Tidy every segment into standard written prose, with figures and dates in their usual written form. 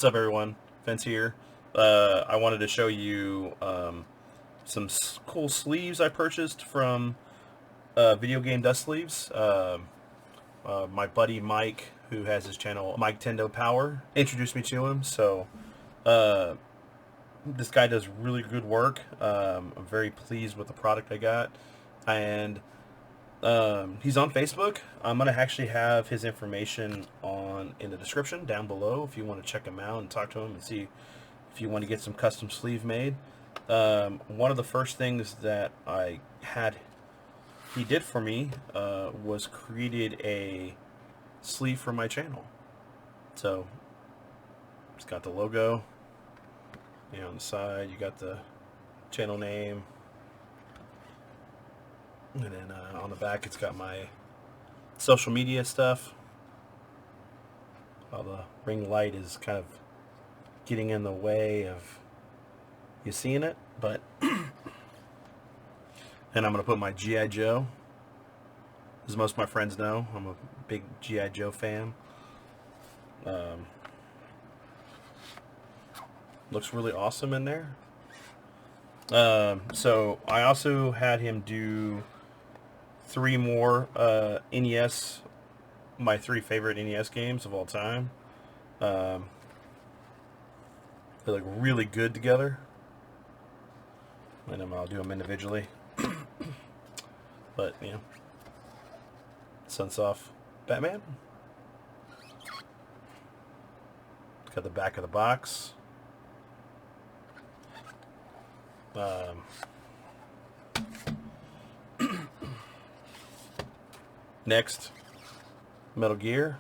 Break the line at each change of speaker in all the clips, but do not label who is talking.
What's up, everyone? Vince here. I wanted to show you some cool sleeves I purchased from VideoGameDustSleeves. My buddy Mike, who has his channel Mike Tendo Power, introduced me to him. So this guy does really good work. I'm very pleased with the product I got, and he's on Facebook. I'm gonna actually have his information in the description down below if you want to check him out and talk to him and see if you want to get some custom sleeve made. One of the first things that he did for me was created a sleeve for my channel. So it's got the logo, on the side. You got the channel name. And then on the back, it's got my social media stuff. While the ring light is kind of getting in the way of you seeing it, but and I'm going to put my G.I. Joe. As most of my friends know, I'm a big G.I. Joe fan. Looks really awesome in there. So I also had him do 3 more NES, my 3 favorite NES games of all time. They look really good together, and I'll do them individually. But Sunsoft Batman. Got the back of the box. Next, Metal Gear.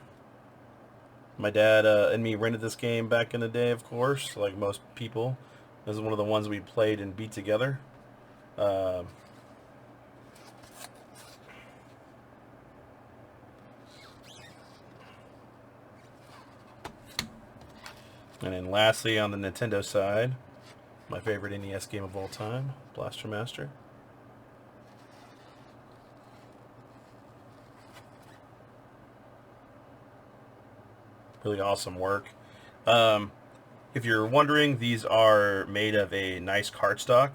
My dad and me rented this game back in the day, of course, like most people. This is one of the ones we played and beat together. And then lastly, on the Nintendo side, my favorite NES game of all time, Blaster Master. Really awesome work. If you're wondering, these are made of a nice cardstock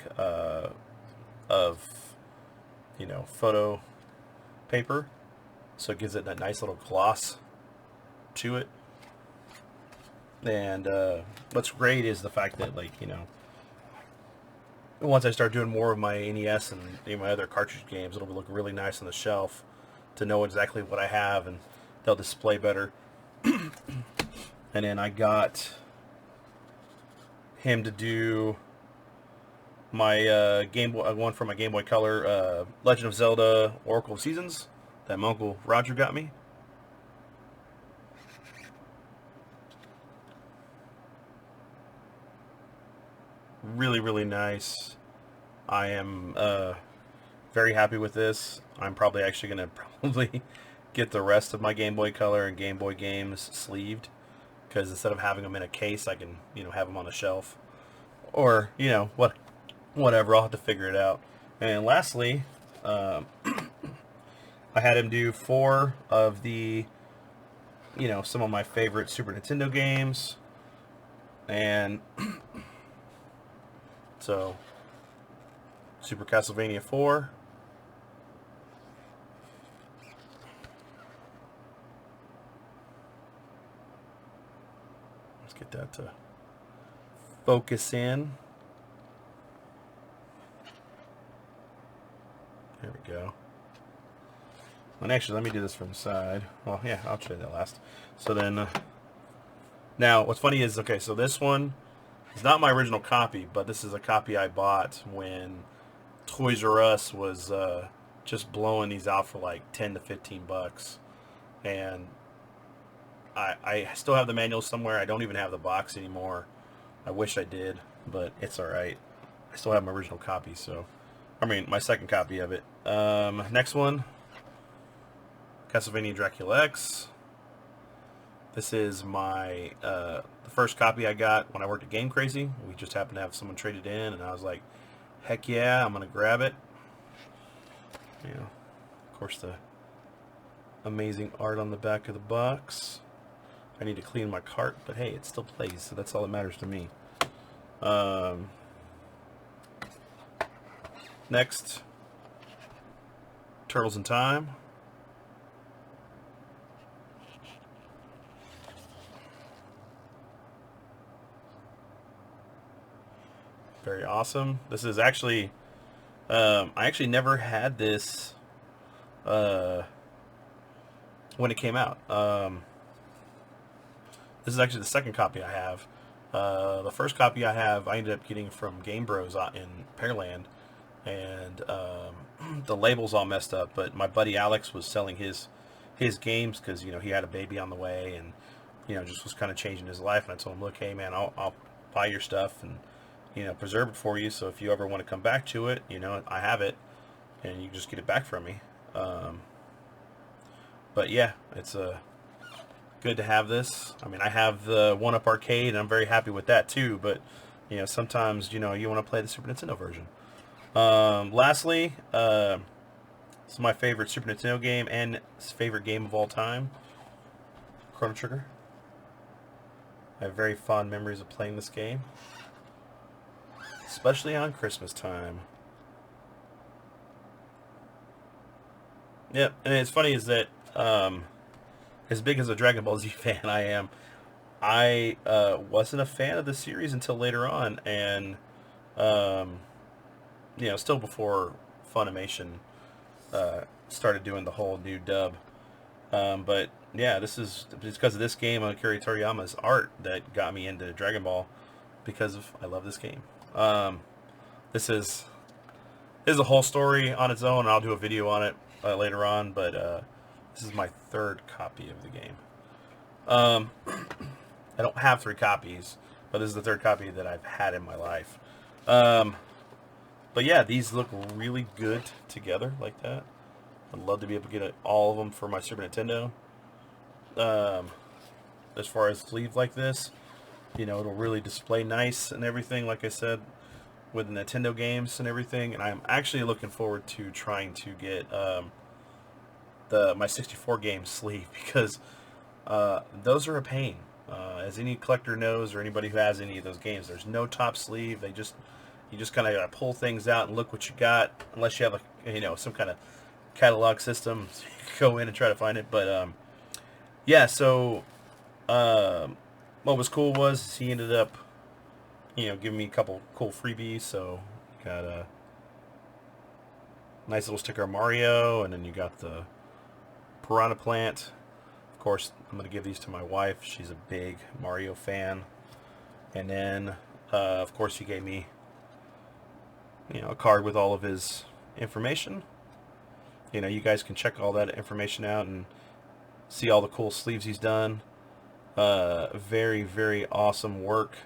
of photo paper, so it gives it that nice little gloss to it. And what's great is the fact that, once I start doing more of my NES and my other cartridge games, it'll look really nice on the shelf to know exactly what I have, and they'll display better. And then I got him to do my Game Boy, one for my Game Boy Color, Legend of Zelda Oracle of Seasons, that my Uncle Roger got me. Really, really nice. I am very happy with this. I'm probably actually going to get the rest of my Game Boy Color and Game Boy games sleeved, because instead of having them in a case, I can have them on a shelf, or whatever. I'll have to figure it out. And lastly, I had him do 4 of the some of my favorite Super Nintendo games, and so Super Castlevania 4. Let's get that to focus in. There we go. And actually, let me do this from the side. Well, yeah, I'll show you that last. So then, now what's funny is, okay, so this one is not my original copy, but this is a copy I bought when Toys R Us was just blowing these out for like 10 to 15 bucks. And I still have the manual somewhere. I don't even have the box anymore. I wish I did, but it's alright. I still have my original copy, so my second copy of it. Next one, Castlevania Dracula X. This is my the first copy I got when I worked at Game Crazy. We just happened to have someone trade it in, and I was like, heck yeah, I'm gonna grab it. Of course, the amazing art on the back of the box. I need to clean my cart, but hey, it still plays, so that's all that matters to me. Next, Turtles in Time. Very awesome. This is actually, I actually never had this when it came out. This is actually the second copy I have. The first copy I have, I ended up getting from Game Bros in Pearland, and the label's all messed up. But my buddy Alex was selling his games because he had a baby on the way, and just was kind of changing his life. And I told him, look, hey man, I'll buy your stuff and preserve it for you. So if you ever want to come back to it, I have it, and you just get it back from me. But yeah, it's good to have this. I mean, I have the 1-Up Arcade, and I'm very happy with that too. But sometimes you want to play the Super Nintendo version. Lastly, this is my favorite Super Nintendo game and favorite game of all time, Chrono Trigger. I have very fond memories of playing this game, especially on Christmas time. Yep, and it's funny is that as big as a Dragon Ball Z fan I am, I wasn't a fan of the series until later on, and still before Funimation started doing the whole new dub. But yeah, this is because of this game on Akira Toriyama's art that got me into Dragon Ball, because I love this game. This is a whole story on its own, and I'll do a video on it later on, but this is my third copy of the game. I don't have 3 copies, but this is the third copy that I've had in my life. But yeah, these look really good together like that. I'd love to be able to get all of them for my Super Nintendo. As far as sleeves like this, it'll really display nice and everything, like I said, with the Nintendo games and everything. And I'm actually looking forward to trying to get my 64 game sleeve, because those are a pain. As any collector knows, or anybody who has any of those games, there's no top sleeve. You just kind of gotta pull things out and look what you got, unless you have some kind of catalog system. So you can go in and try to find it. But yeah, so what was cool was he ended up giving me a couple cool freebies. So got a nice little sticker of Mario, and then you got the Piranha Plant. Of course, I'm going to give these to my wife. She's a big Mario fan. And then, of course, he gave me, a card with all of his information. You guys can check all that information out and see all the cool sleeves he's done. Very, very awesome work.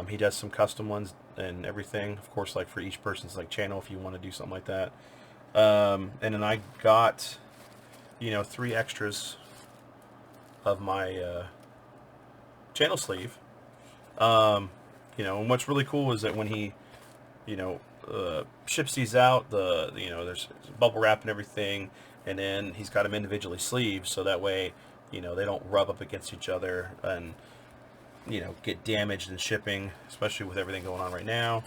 He does some custom ones and everything. Of course, like for each person's channel, if you want to do something like that. And then I got, 3 extras of my channel sleeve. And what's really cool is that when he, ships these out, there's bubble wrap and everything, and then he's got them individually sleeved, so that way, they don't rub up against each other and, get damaged in shipping, especially with everything going on right now.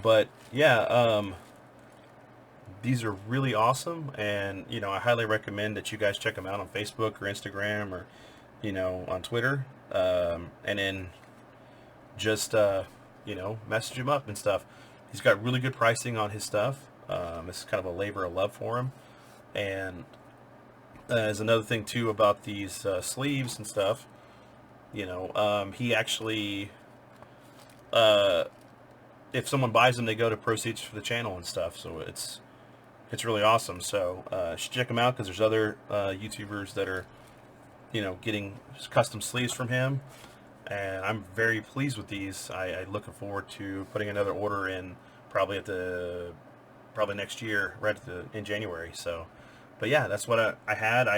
But yeah, these are really awesome, and I highly recommend that you guys check them out on Facebook or Instagram or on Twitter, and then just message him up and stuff. He's got really good pricing on his stuff. It's kind of a labor of love for him. And there's another thing too about these sleeves and stuff. He actually, if someone buys them, they go to proceeds for the channel and stuff. So it's really awesome. So you should check him out, because there's other YouTubers that are getting custom sleeves from him, and I'm very pleased with these. I'm looking forward to putting another order in probably next year, right in January. So, but yeah, that's what I had.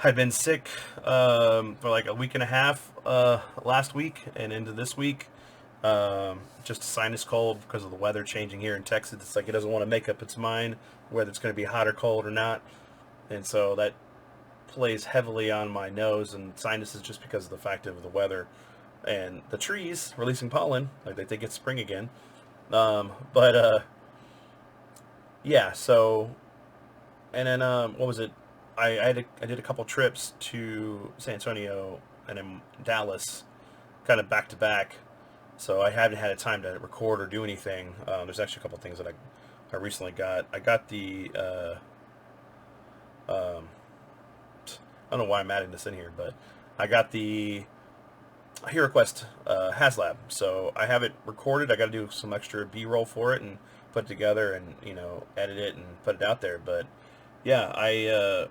I've been sick for like a week and a half last week and into this week. Just a sinus cold because of the weather changing here in Texas. It's like it doesn't want to make up its mind whether it's going to be hot or cold or not, and so that plays heavily on my nose and sinuses just because of the fact of the weather and the trees releasing pollen. Like they think it's spring again. Yeah. So, and then what was it? I did a couple trips to San Antonio and then Dallas, kind of back to back. So I haven't had a time to record or do anything. There's actually a couple things that I recently got. I got the I don't know why I'm adding this in here, but I got the HeroQuest HasLab. So I have it recorded. I got to do some extra B-roll for it and put it together and, you know, edit it and put it out there. But yeah,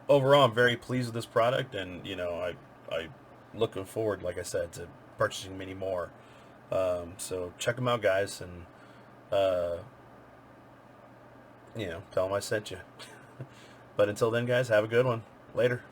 overall I'm very pleased with this product, and, you know, I looking forward, like I said, to purchasing many more. So check them out, guys, and you know, tell them I sent you. But until then, guys, have a good one. Later.